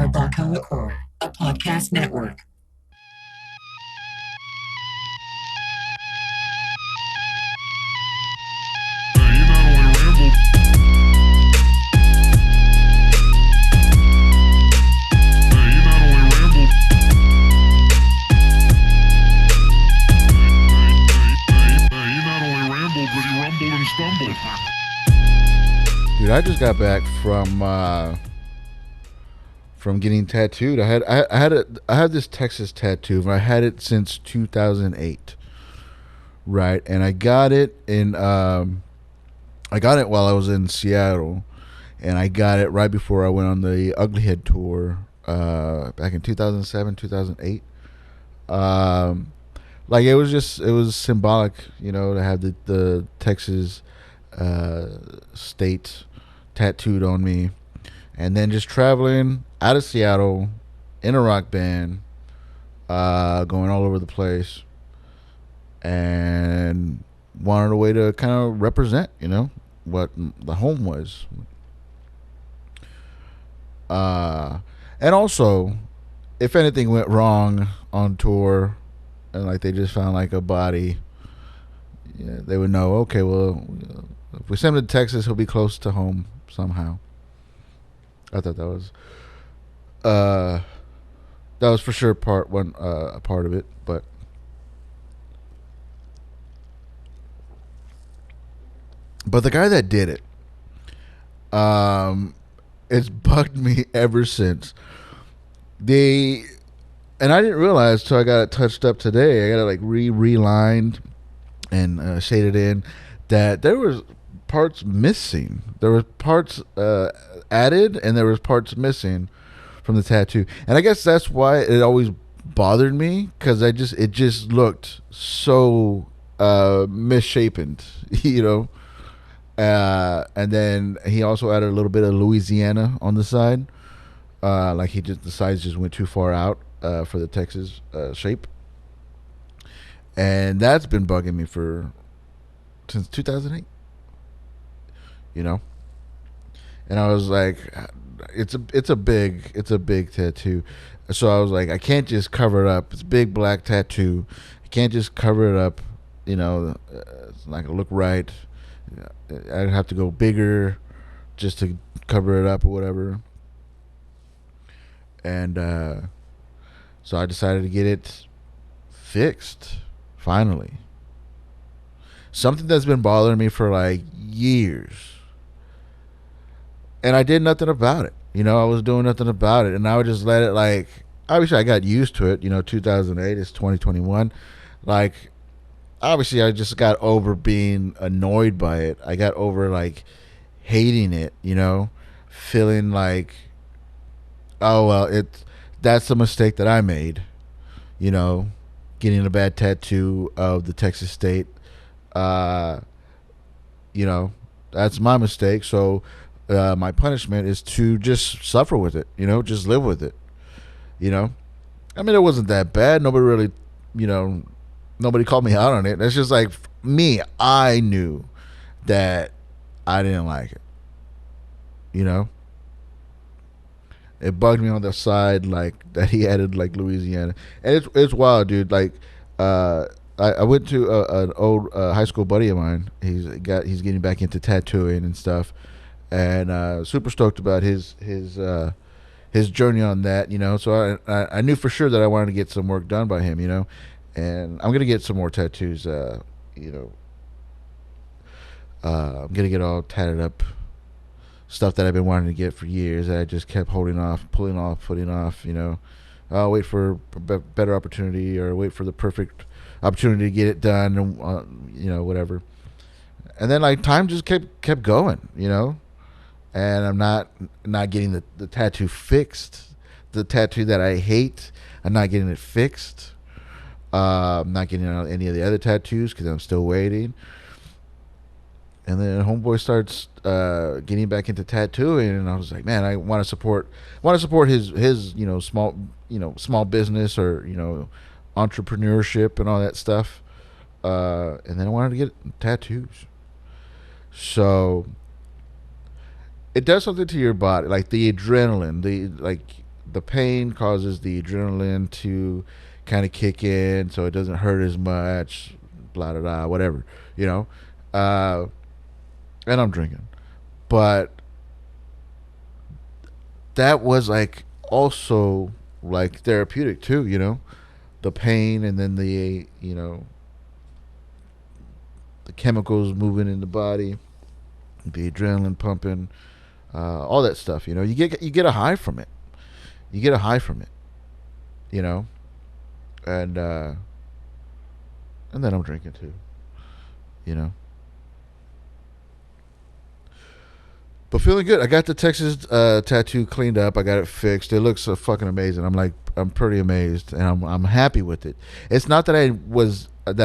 a podcast network. Dude, I just got back from getting tattooed. I had this Texas tattoo. I had it since 2008, right? And I got it while I was in Seattle, and I got it right before I went on the Ugly Head tour back in 2007, 2008. Like it was symbolic, to have the Texas state tattooed on me, and then just traveling out of Seattle in a rock band, going all over the place, and wanted a way to kind of represent, what the home was. And also, if anything went wrong on tour, and like they just found like a body, they would know. Okay, well, if we send him to Texas, he'll be close to home somehow. I thought that was for sure a part of it, but the guy that did it, it's bugged me ever since. And I didn't realize till I got it touched up today. I got it like relined and shaded in, that there was parts missing. There was parts added, and there was parts missing from the tattoo. And I guess that's why it always bothered me, because it just looked so misshapen, and then he also added a little bit of Louisiana on the side. Like the sides just went too far out for the Texas shape, and that's been bugging me since 2008. And I was like, it's a big tattoo, so I was like, I can't just cover it up. It's a big black tattoo. I can't just cover it up. It's not gonna look right. I'd have to go bigger just to cover it up or whatever. And so I decided to get it fixed, finally. Something that's been bothering me for like years. And I did nothing about it. I was doing nothing about it. And I would just let it, like, obviously I got used to it. 2008, it's 2021. Like, obviously I just got over being annoyed by it. I got over, like, hating it, feeling like, oh, well, that's a mistake that I made, getting a bad tattoo of the Texas state. That's my mistake. So my punishment is to just suffer with it, just live with it. I mean, it wasn't that bad. Nobody really, nobody called me out on it. It's just like me. I knew that I didn't like it. It bugged me on the side, like, that he added, like, Louisiana. And it's wild, dude. Like, I went to an old high school buddy of mine. He's getting back into tattooing and stuff, and super stoked about his journey on that. So I knew for sure that I wanted to get some work done by him. And I'm gonna get some more tattoos. I'm gonna get all tatted up. Stuff that I've been wanting to get for years that I just kept putting off. I'll wait for a better opportunity, or wait for the perfect opportunity to get it done, and whatever. And then, like, time just kept going, and I'm not getting the tattoo fixed. The tattoo that I hate, I'm not getting it fixed. I'm not getting any of the other tattoos because I'm still waiting. And then homeboy starts getting back into tattooing, and I was like, man, I want to support his small business, or entrepreneurship and all that stuff. And then I wanted to get tattoos. So it does something to your body, like the adrenaline, the pain causes the adrenaline to kind of kick in, so it doesn't hurt as much. Blah blah blah, whatever, you know. Uh, and I'm drinking, but that was like also like therapeutic too, you know, the pain and then the the chemicals moving in the body, the adrenaline pumping, all that stuff. You know, you get a high from it. You get a high from it. You know, and and then I'm drinking too. You know, but feeling good. I got the Texas tattoo cleaned up. I got it fixed. It looks fucking amazing. I'm pretty amazed, and I'm happy with it. It's not that I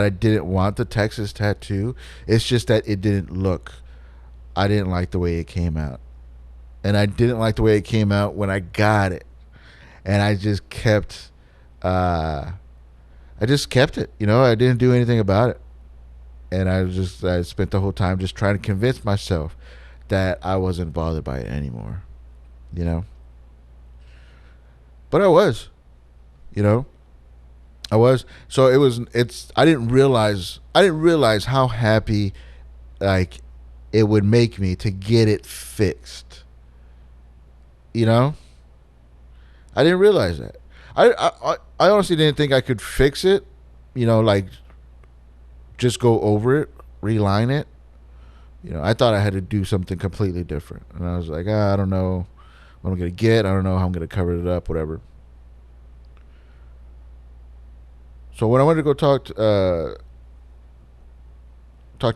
didn't want the Texas tattoo. It's just that it didn't look. I didn't like the way it came out, and I didn't like the way it came out when I got it, and I just kept. I just kept it. You know, I didn't do anything about it, and I spent the whole time just trying to convince myself that I wasn't bothered by it anymore. You know, but I was. You know, I was. So it was. It's. I didn't realize. I didn't realize how happy, like, it would make me to get it fixed. You know, I didn't realize that. I honestly didn't think I could fix it. You know, like just go over it, reline it. You know, I thought I had to do something completely different, and I was like, I don't know what I'm gonna get. I don't know how I'm gonna cover it up, whatever. So when I went to go talk to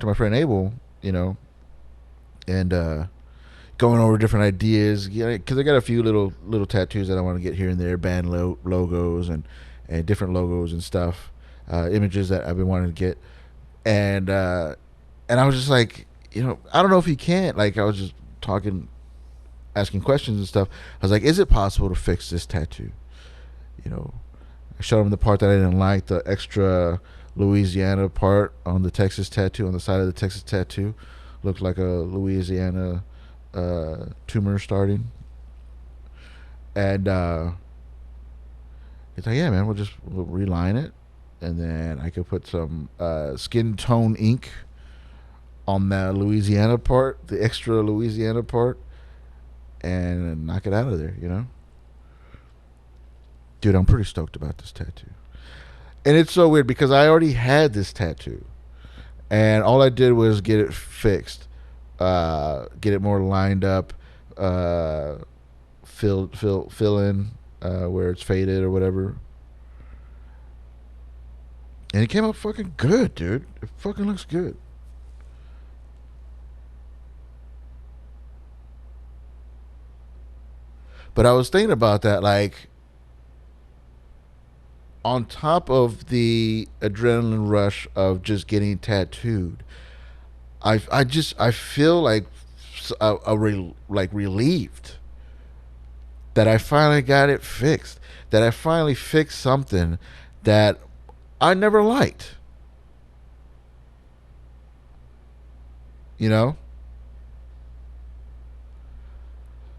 my friend Abel, you know, and going over different ideas, yeah, because I got a few little tattoos that I want to get here and there, band logos and different logos and stuff, images that I've been wanting to get, and I was just like, you know, I don't know if he can. Like, I was just talking, asking questions and stuff. I was like, is it possible to fix this tattoo? You know, I showed him the part that I didn't like, the extra Louisiana part on the Texas tattoo, on the side of the Texas tattoo, looked like a Louisiana tumor starting. And he's like, yeah, man, we'll reline it, and then I could put some skin tone ink on the Louisiana part, the extra Louisiana part, and knock it out of there, you know? Dude, I'm pretty stoked about this tattoo. And it's so weird because I already had this tattoo, and all I did was get it fixed, get it more lined up, fill in where it's faded or whatever. And it came out fucking good, dude. It fucking looks good. But I was thinking about that, like, on top of the adrenaline rush of just getting tattooed, I feel like like relieved that I finally got it fixed. That I finally fixed something that I never liked. You know?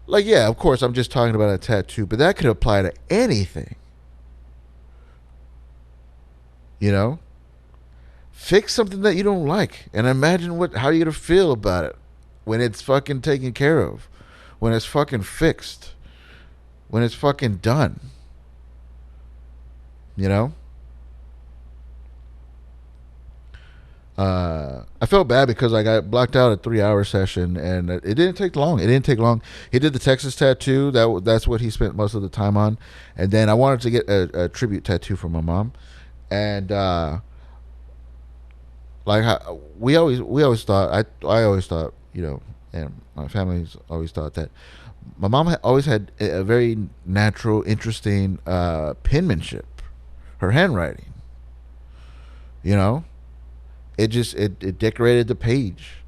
Like, yeah, of course, I'm just talking about a tattoo, but that could apply to anything. You know? Fix something that you don't like, and imagine how you're gonna feel about it when it's fucking taken care of, when it's fucking fixed, when it's fucking done. You know? I felt bad because I got blocked out a 3 hour session, and it didn't take long. It didn't take long. He did the Texas tattoo. That's what he spent most of the time on, and then I wanted to get a tribute tattoo for my mom, and like we always thought, I always thought, you know, and my family's always thought that my mom always had a very natural, interesting penmanship, her handwriting. You know, it decorated the page.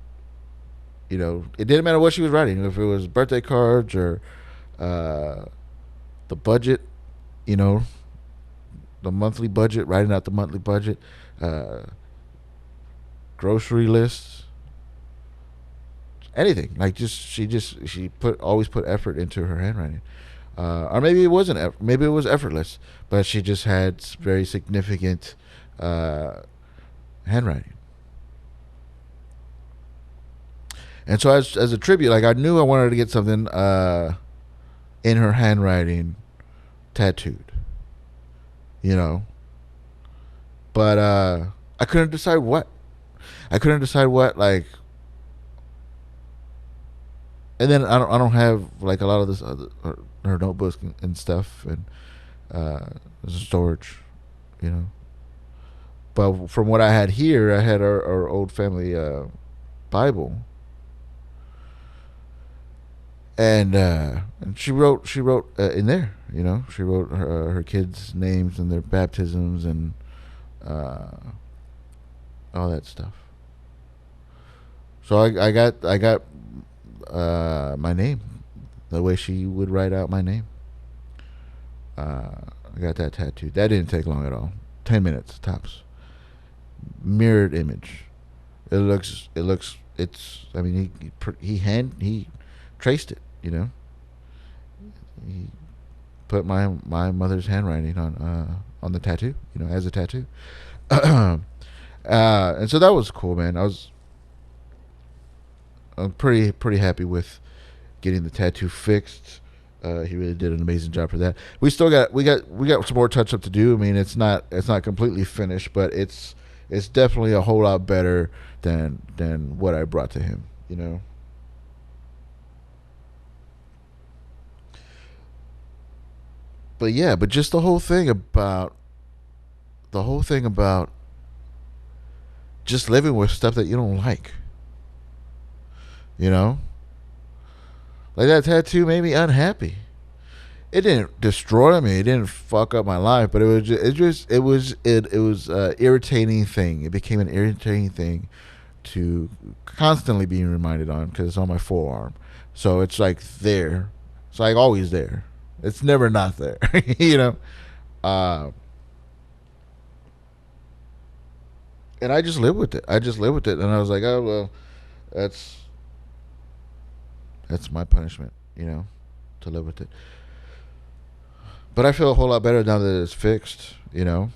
You know, it didn't matter what she was writing, if it was birthday cards or the budget, you know, the monthly budget, writing out the monthly budget, grocery lists, anything. Like, she always put effort into her handwriting. or maybe it wasn't. Maybe it was effortless, but she just had very significant uh, handwriting. And so as a tribute, like I knew I wanted to get something in her handwriting tattooed, you know. But I couldn't decide what. I couldn't decide what like. And then I don't have like a lot of this other her notebooks and stuff and storage, you know. But from what I had here, I had our old family Bible, and she wrote in there, you know, she wrote her kids' names and their baptisms and uh, all that stuff. So I got my name, the way she would write out my name. I got that tattooed. That didn't take long at all. 10 minutes tops. Mirrored image. It's. I mean, he traced it. You know, he put my mother's handwriting on the tattoo. You know, as a tattoo. And so that was cool, man. I'm pretty happy with getting the tattoo fixed. He really did an amazing job for that. We got some more touch up to do. I mean, it's not completely finished, but it's definitely a whole lot better than what I brought to him. You know. But yeah, but just the whole thing about just living with stuff that you don't like. You know, like that tattoo made me unhappy. It didn't destroy me. It didn't fuck up my life, but it was irritating thing. It became an irritating thing to constantly being reminded on because it's on my forearm. So it's like there. It's like always there. It's never not there. You know. Uh, and I just live with it. I just live with it, and I was like, oh well, that's that's my punishment. You know, to live with it. But I feel a whole lot better now that it's fixed. You know,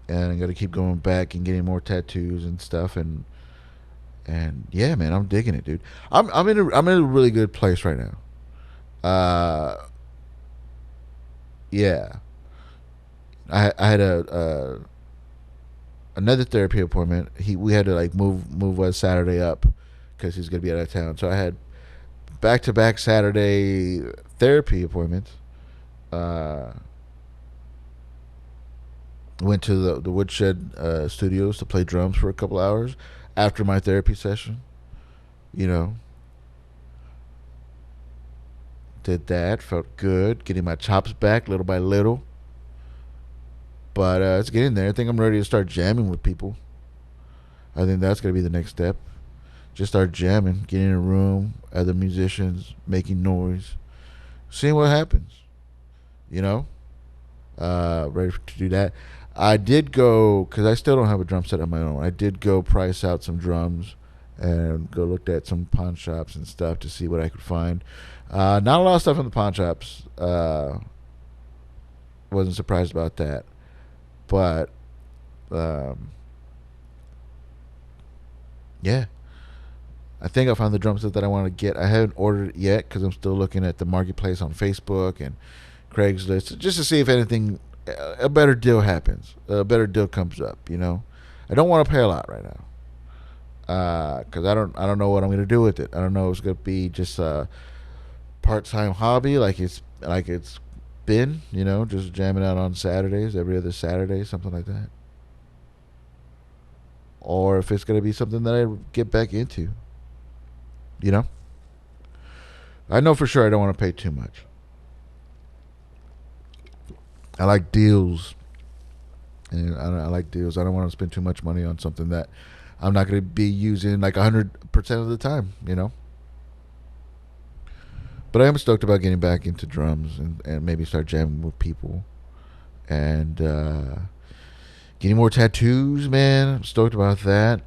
and I'm gonna keep going back and getting more tattoos and stuff, and yeah, man, I'm digging it, dude. I'm in a really good place right now. Uh, yeah, I had a another therapy appointment. We had to like move a Saturday up because he's gonna be out of town. So I had back to back Saturday therapy appointments. Uh, Went to the Woodshed Studios to play drums for a couple hours after my therapy session. You know, did that, felt good, getting my chops back little by little. But it's getting there. I think I'm ready to start jamming with people. I think that's gonna be the next step. Just start jamming, getting in a room, other musicians, making noise, seeing what happens. You know, ready to do that. I did go because I still don't have a drum set of my own. I did go price out some drums and go looked at some pawn shops and stuff to see what I could find. Not a lot of stuff in the pawn shops. Wasn't surprised about that, but um, yeah, I think I found the drum set that I want to get. I haven't ordered it yet because I'm still looking at the marketplace on Facebook and Craigslist just to see if anything a better deal happens, a better deal comes up. You know, I don't want to pay a lot right now because I don't know what I'm gonna do with it. I don't know if it's gonna be just a part time hobby like it's been. You know, just jamming out on Saturdays, every other Saturday, something like that, or if it's gonna be something that I get back into. You know, I know for sure I don't want to pay too much. I like deals, and I like deals. I don't want to spend too much money on something that I'm not going to be using like 100% of the time, you know. But I am stoked about getting back into drums and maybe start jamming with people and getting more tattoos, man. I'm stoked about that.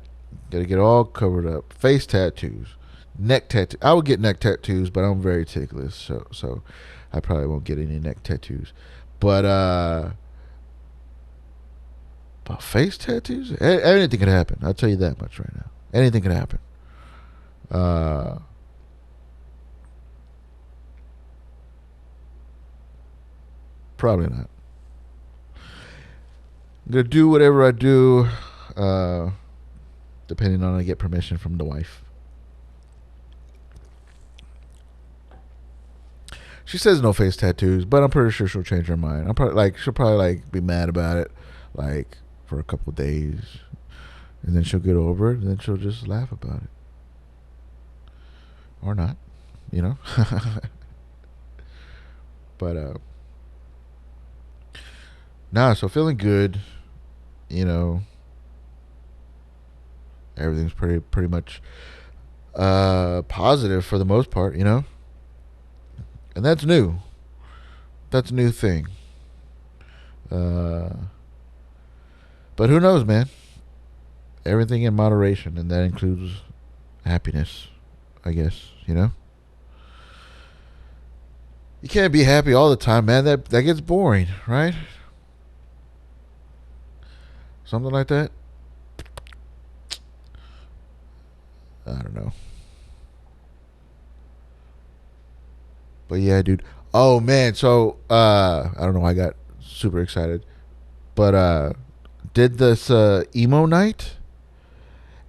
Got to get all covered up. Face tattoos. Neck tattoo. I would get neck tattoos, but I'm very ticklish, so I probably won't get any neck tattoos. But face tattoos, anything could happen. I'll tell you that much right now. Anything could happen. Uh, Probably not. I'm gonna do whatever I do, uh, depending on I get permission from the wife. She says no face tattoos, but I'm pretty sure she'll change her mind. She'll probably like be mad about it, like for a couple of days, and then she'll get over it, and then she'll just laugh about it, or not, you know. But nah, so feeling good, you know. Everything's pretty much positive for the most part, you know, and that's new. That's a new thing. Uh, but who knows, man? Everything in moderation, and that includes happiness, I guess. You know, you can't be happy all the time, man. That gets boring, right? Something like that. I don't know. But yeah, dude. Oh man, so I don't know why I got super excited. But did this emo night?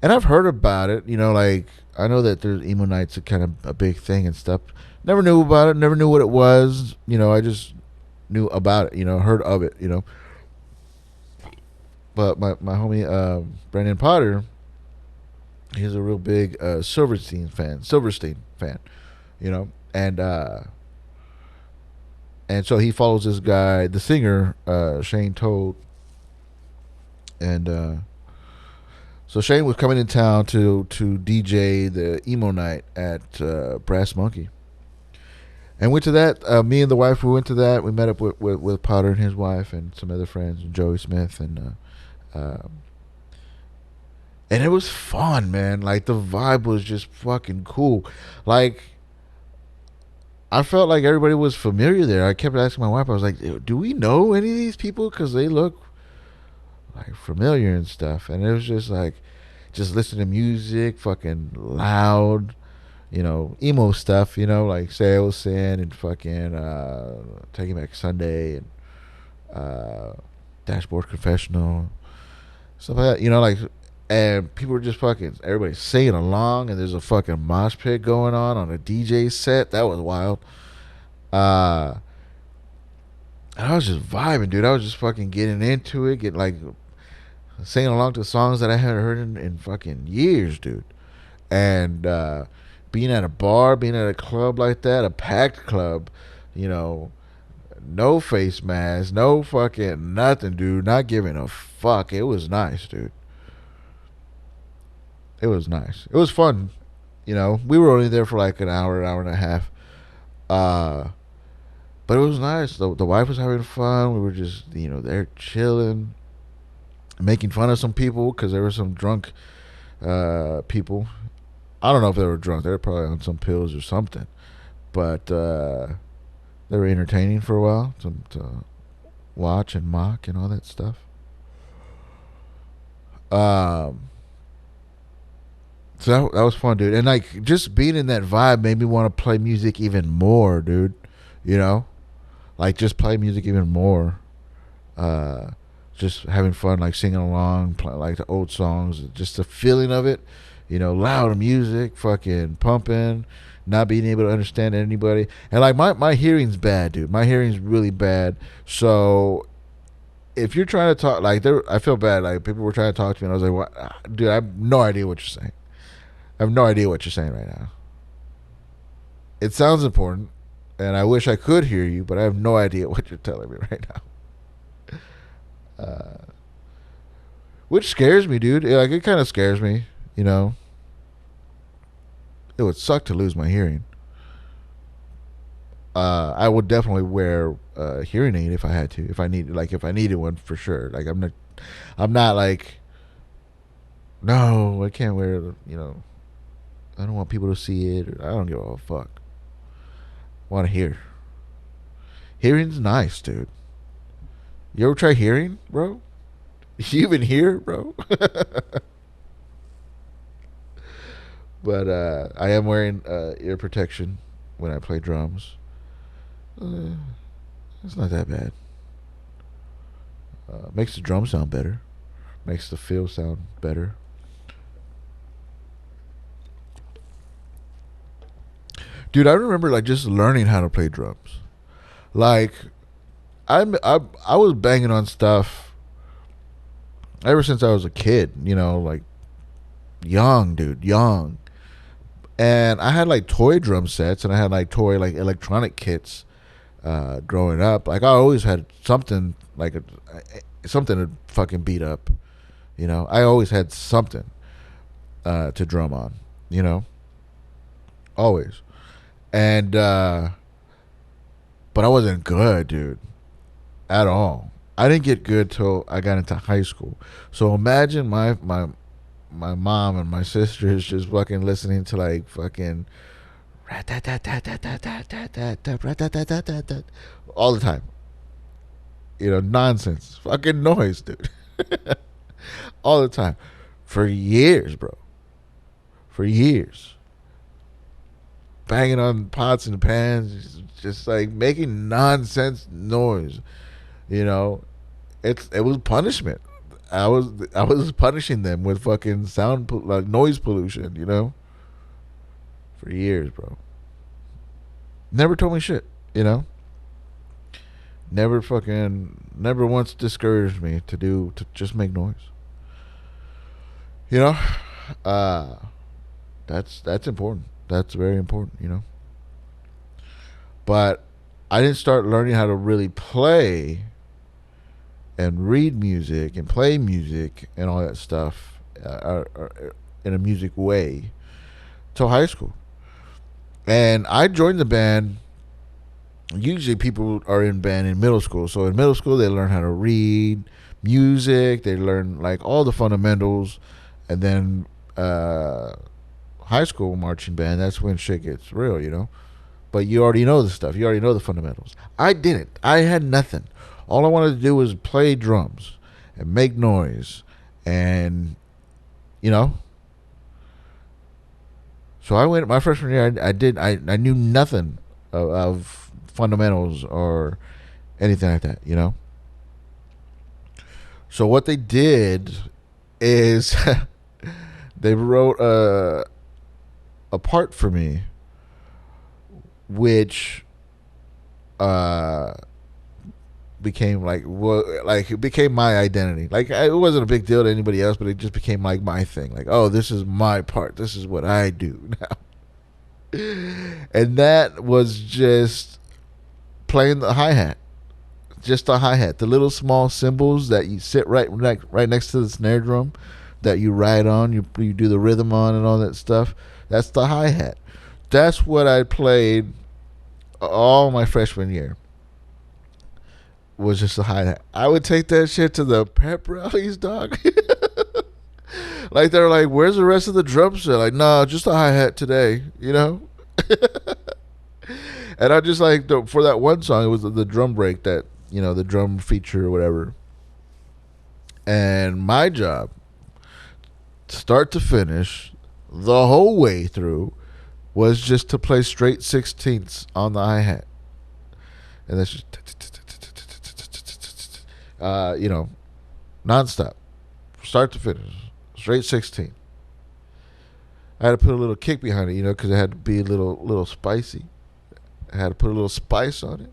And I've heard about it, you know, like I know that there's emo nights are kind of a big thing and stuff. Never knew about it, never knew what it was, you know, I just knew about it, you know, heard of it, you know. But my homie Brandon Potter, he's a real big Silverstein fan, you know, and so he follows this guy, the singer Shane Toad, and so Shane was coming in town to DJ the emo night at Brass Monkey, and went to that. Me and the wife, we went to that. We met up with Potter and his wife and some other friends, and Joey Smith, and it was fun, man. Like the vibe was just fucking cool. Like I felt like everybody was familiar there. I kept asking my wife. I was like, "Do we know any of these people? Because they look like familiar and stuff." And it was just like, just listening to music, fucking loud, you know, emo stuff. You know, like Sail Sin and fucking Taking Back Sunday and Dashboard Confessional, stuff like that. You know, like, and people were just fucking everybody singing along, and there's a fucking mosh pit going on a DJ set. That was wild. Uh, and I was just vibing, dude. I was just fucking getting into it, getting like singing along to songs that I hadn't heard in fucking years, dude. And being at a bar, being at a club like that, a packed club, you know, no face mask, no fucking nothing, dude. Not giving a fuck. It was nice, dude. It was nice. It was fun. You know, we were only there for like an hour and a half. Uh, but it was nice. The wife was having fun. We were just, you know, there chilling, making fun of some people because there were some drunk people. I don't know if they were drunk. They were probably on some pills or something. But they were entertaining for a while to watch and mock and all that stuff. Um, so that was fun, dude. And like just being in that vibe made me want to play music even more, dude. You know, like just play music even more. Uh, just having fun, like singing along, play, like the old songs, just the feeling of it. You know, loud music, fucking pumping, not being able to understand anybody, and like my hearing's bad, dude. My hearing's really bad. So if you're trying to talk, like I feel bad. Like people were trying to talk to me, and I was like, "What, dude? I have no idea what you're saying. I have no idea what you're saying right now. It sounds important, and I wish I could hear you, but I have no idea what you're telling me right now." Which scares me, dude. Like it kind of scares me, you know. It would suck to lose my hearing. I would definitely wear a hearing aid if I had to, if I needed one for sure. Like I'm not like, no, I can't wear, you know, I don't want people to see it. I don't give a fuck. I want to hear. Hearing's nice, dude. You ever try hearing, bro? You even hear, bro? But I am wearing ear protection when I play drums. Uh, it's not that bad. Makes the drum sound better. Makes the feel sound better. Dude, I remember like just learning how to play drums. Like I was banging on stuff ever since I was a kid. You know, like young, dude, young. And I had like toy drum sets, and I had like toy like electronic kits. Growing up, like I always had something like something to fucking beat up. You know, I always had something to drum on. You know, always. And but I wasn't good, dude, at all. I didn't get good till I got into high school. So imagine my mom and my sisters just fucking listening to like fucking all the time. You know, nonsense, fucking noise, dude. All the time, for years, bro. For years, banging on pots and pans, just like making nonsense noise. You know, it was punishment. I was punishing them with fucking like noise pollution. You know, for years, bro. Never told me shit. You know, never once discouraged me to just make noise. You know, uh, that's important. That's very important. You know, but I didn't start learning how to really play and read music and play music and all that stuff in a music way till high school. And I joined the band. Usually people are in band in middle school. So in middle school they learn how to read music. They learn like all the fundamentals. And then high school marching band, that's when shit gets real, you know. But you already know the stuff. You already know the fundamentals. I didn't. I had nothing. All I wanted to do was play drums and make noise. And, you know. So I went my freshman year. I knew nothing of fundamentals or anything like that, you know. So what they did is they wrote a part for me, which became like it became my identity. Like it wasn't a big deal to anybody else, but it just became like my thing. Like, oh, this is my part. This is what I do now. And that was just playing the hi hat, just the hi hat, the little small cymbals that you sit right next to the snare drum that you ride on, you do the rhythm on and all that stuff. That's the hi hat. That's what I played all my freshman year. Was just a hi hat. I would take that shit to the pep rallies, dog. Like they're like, "Where's the rest of the drum set?" Like, "No, just a hi hat today," you know. And I just like for that one song, it was the drum break, that, you know, the drum feature or whatever. And my job, start to finish, the whole way through, was just to play straight 16ths on the hi hat, and that's just you know, nonstop, start to finish, straight 16. I had to put a little kick behind it, you know, because it had to be a little spicy. I had to put a little spice on it,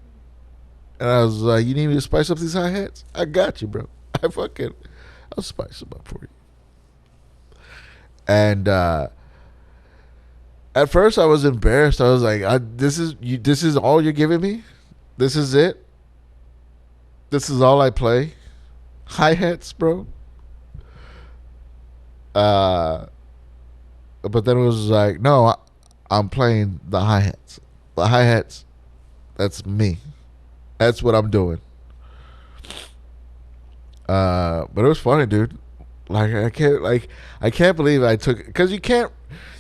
and I was like, "You need me to spice up these hi hats? I got you, bro. I'll spice them up for you." And at first, I was embarrassed. I was like, "This is all you're giving me? This is it? This is all I play? Hi hats, bro?" But then it was like, "No, I'm playing the hi hats. The hi hats. That's me. That's what I'm doing." But it was funny, dude. Like I can't believe I took, because you can't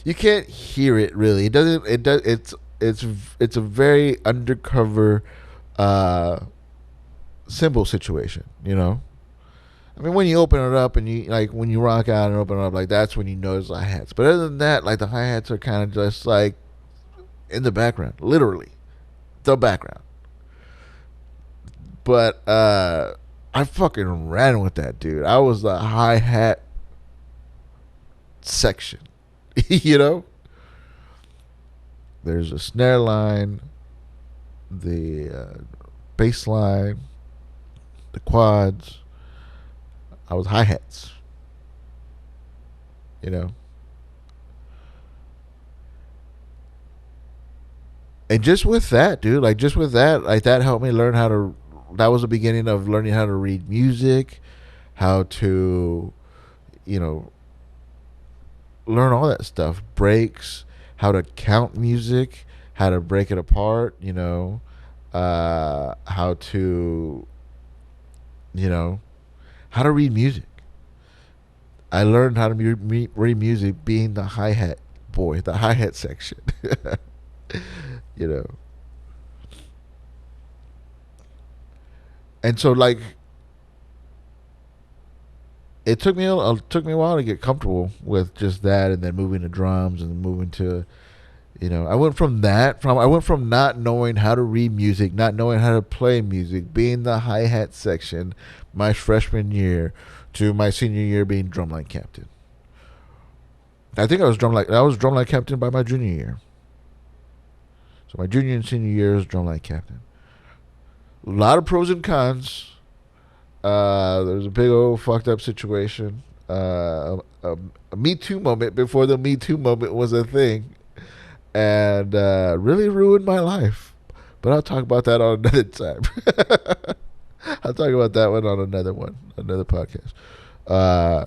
You can't hear it really. It doesn't. It does. It's a very undercover uh, cymbal situation. You know. I mean, when you open it up and you like when you rock out and open it up, like that's when you notice the hi hats. But other than that, like the hi hats are kind of just like in the background, literally the background. But I fucking ran with that, dude. I was the hi hat section. You know, there's a snare line, the bass line, the quads. I was hi hats. You know, and just with that, dude, like just with that, like that helped me learn how to. That was the beginning of learning how to read music, how to, you know, learn all that stuff, breaks, how to count music, how to break it apart, you know, how to, you know, how to read music. I learned how to read music being the hi hat boy, the hi hat section. You know, and so like it took me a while to get comfortable with just that, and then moving to drums and moving to, you know, I went from not knowing how to read music, not knowing how to play music, being the hi hat section my freshman year, to my senior year being drumline captain. I think I was drumline captain by my junior year. So my junior and senior years drumline captain. A lot of pros and cons. There's a big old fucked up situation. A Me Too moment before the Me Too moment was a thing, and really ruined my life. But I'll talk about that on another time. I'll talk about that one, another podcast. I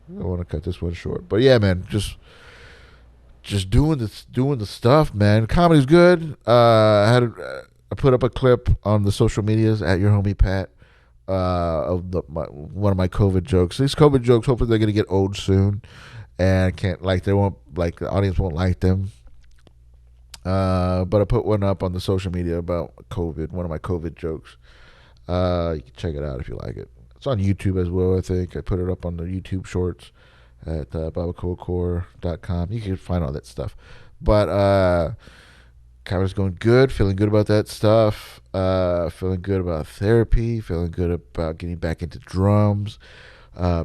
want to cut this one short, but yeah, man, just doing the stuff, man. Comedy's good. I put up a clip on the social medias at your homie Pat of one of my COVID jokes. These COVID jokes, hopefully they're gonna get old soon, and can't like they won't like the audience won't like them. But I put one up on the social media about COVID, one of my COVID jokes. You can check it out if you like it. It's on YouTube as well, I think. I put it up on the YouTube shorts at babacoolcore.com. You can find all that stuff. But camera's going good, feeling good about that stuff. Feeling good about therapy, feeling good about getting back into drums,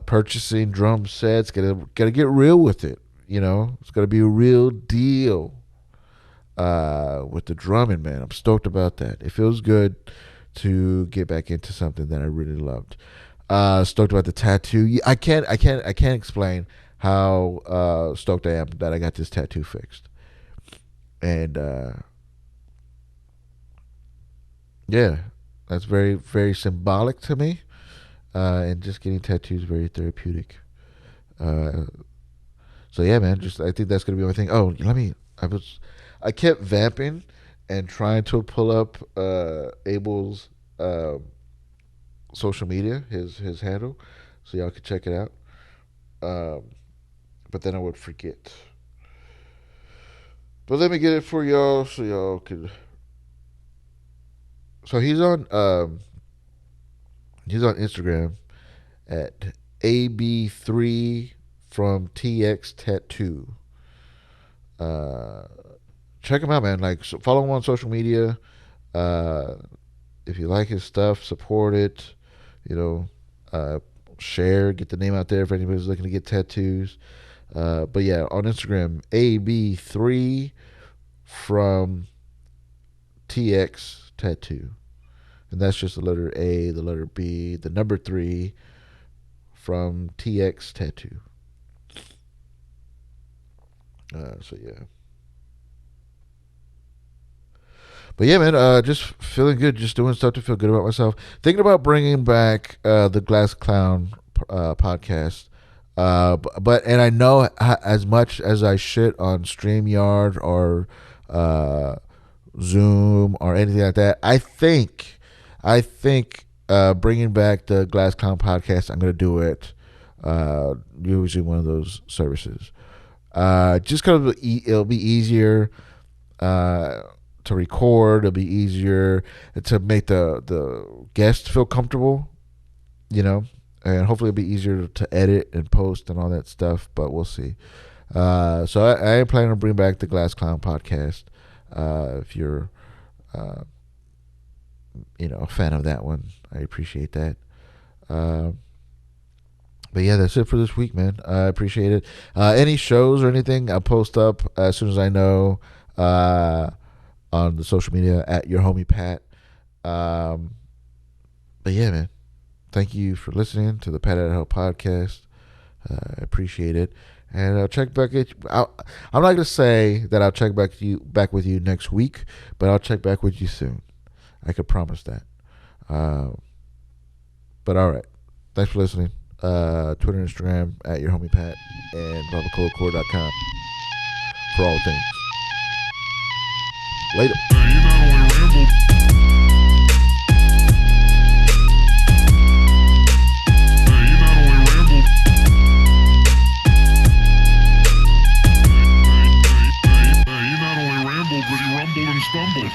purchasing drum sets. Gotta get real with it. You know, it's gotta be a real deal with the drumming, man. I'm stoked about that. It feels good to get back into something that I really loved. Stoked about the tattoo. I can't explain how stoked I am that I got this tattoo fixed. And yeah, that's very very symbolic to me. And just getting tattoos very therapeutic. Uh, so yeah, man. Just I think that's gonna be my thing. Oh, I kept vamping and trying to pull up Abel's social media, his handle, so y'all could check it out. Um, but then I would forget. But let me get it for y'all so y'all could. So he's on Instagram at AB3 from TX Tattoo. Uh, Check him out, man. Like follow him on social media. Uh, if you like his stuff, support it. You know, uh, share, get the name out there if anybody's looking to get tattoos. But yeah, on Instagram, AB3 from TX Tattoo. And that's just the letter A, the letter B, the number 3 from TX Tattoo. So yeah. But yeah, man, just feeling good, just doing stuff to feel good about myself. Thinking about bringing back the Glass Clown podcast. But and I know as much as I shit on StreamYard or uh, Zoom or anything like that, I think bringing back the Glass Clown podcast, I'm gonna do it using one of those services. Just because it'll be easier to record. It'll be easier to make the guest feel comfortable, and hopefully it'll be easier to edit and post and all that stuff, but we'll see. So I am planning to bring back the Glass Clown podcast. If you're a fan of that one, I appreciate that. But yeah, that's it for this week, man. I appreciate it. Any shows or anything, I'll post up as soon as I know on the social media at your homie Pat. But yeah, man, thank you for listening to the Pat at Hell podcast. I appreciate it, and I'll check back at you. I'm not gonna say that I'll check back with you next week, but I'll check back with you soon. I could promise that. But all right, thanks for listening. Twitter and Instagram at your homie Pat, and BabaColdCore.com for all things. Later. But he rumbled and stumbled.